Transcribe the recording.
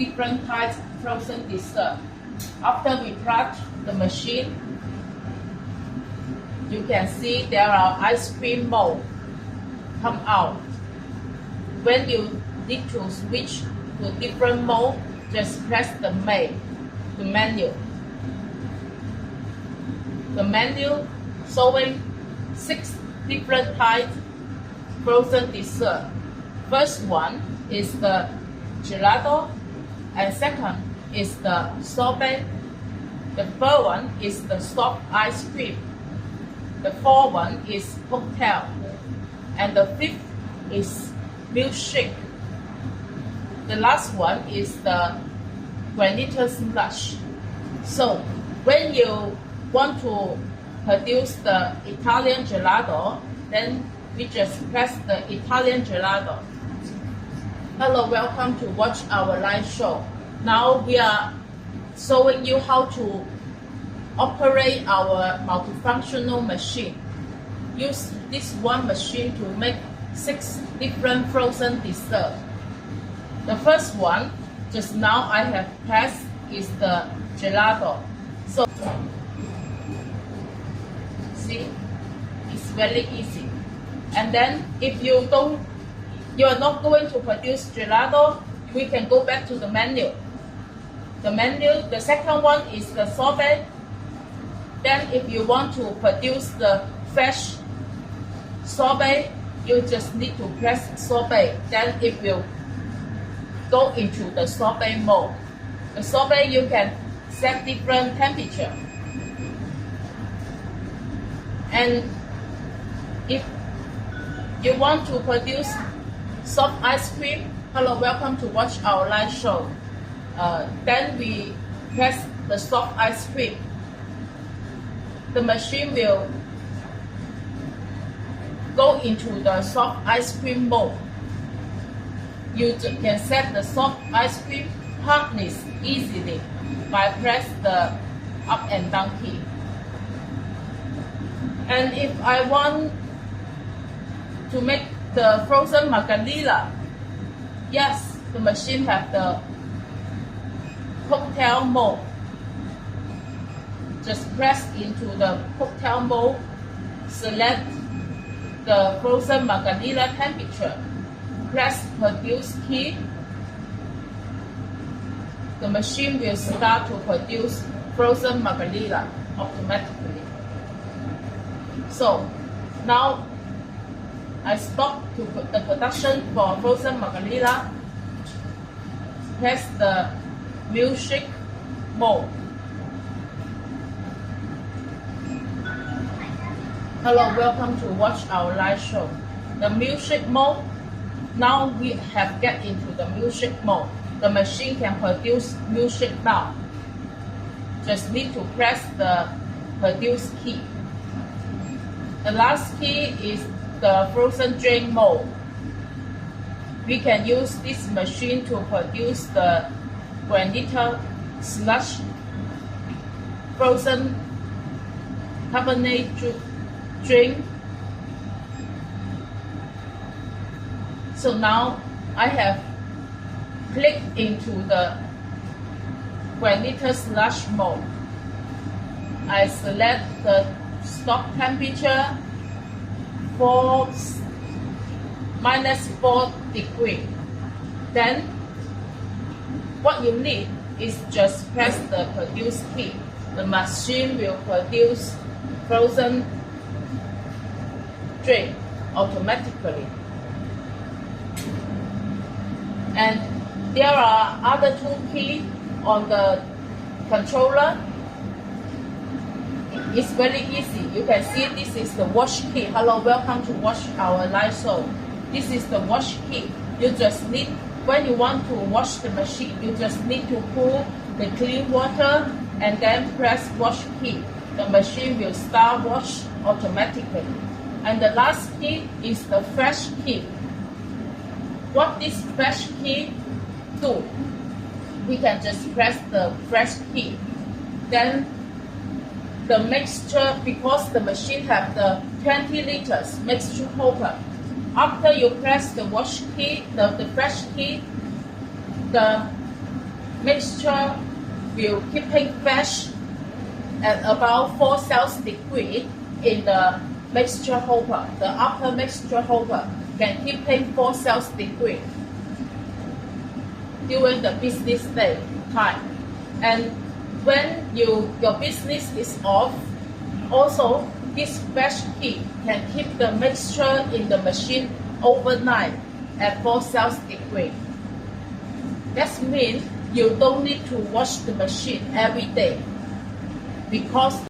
different types of frozen dessert. After we plug the machine, you can see there are ice cream mold come out. When you need to switch to different mold, just press the menu. The menu showing 6 different types frozen dessert. First one is the gelato, and second is the sorbet. The third one is the soft ice cream. The fourth one is cocktail, and the fifth is milkshake. The last one is the granita slush. So when you want to produce the Italian gelato, then we just press the Italian gelato. Hello, welcome to watch our live show. Now we are showing you how to operate our multifunctional machine. Use this one machine to make 6 different frozen desserts. The first one, just now I have pressed, is the gelato. So, see, it's very easy. And then if you are not going to produce gelato, we can go back to the menu. The second one is the sorbet. Then if you want to produce the fresh sorbet, you just need to press sorbet. Then it will go into the sorbet mode. The sorbet you can set different temperature. And if you want to produce soft ice cream, hello, welcome to watch our live show. Then we press the soft ice cream. The machine will go into the soft ice cream mode. You can set the soft ice cream hardness easily by press the up and down key. And if I want to make the frozen margarita, yes, the machine has the cocktail mode. Just press into the cocktail mode, select the frozen margarita temperature, press produce key. The machine will start to produce frozen margarita automatically. So now I stop to put the production for frozen margarita. Press the milkshake mode. Hello, welcome to watch our live show. The milkshake mode, now we have get into the milkshake mode. The machine can produce milkshake now. Just need to press the produce key. The last key is the frozen drink mode. We can use this machine to produce the granita, slush, frozen carbonated drink. So now I have clicked into the granita slush mode. I select the stop temperature for -4 degrees. Then what you need is just press the produce key. The machine will produce frozen drink automatically. And there are other 2 keys on the controller. It's very easy. You can see this is the wash key. Hello, welcome to watch our live show. This is the wash key. You just need, when you want to wash the machine, you just need to pull the clean water and then press wash key. The machine will start wash automatically. And the last key is the fresh key. What this fresh key do? We can just press the fresh key. Then the mixture, because the machine have the 20 liters mixture holder. After you press the wash key, the fresh key, the mixture will keeping fresh at about 4 Celsius degree in the mixture hopper. The upper mixture hopper can keeping 4 Celsius degree during the business day time. And when your business is off, also this fresh heat can keep the mixture in the machine overnight at 4 Celsius degree. That means you don't need to wash the machine every day because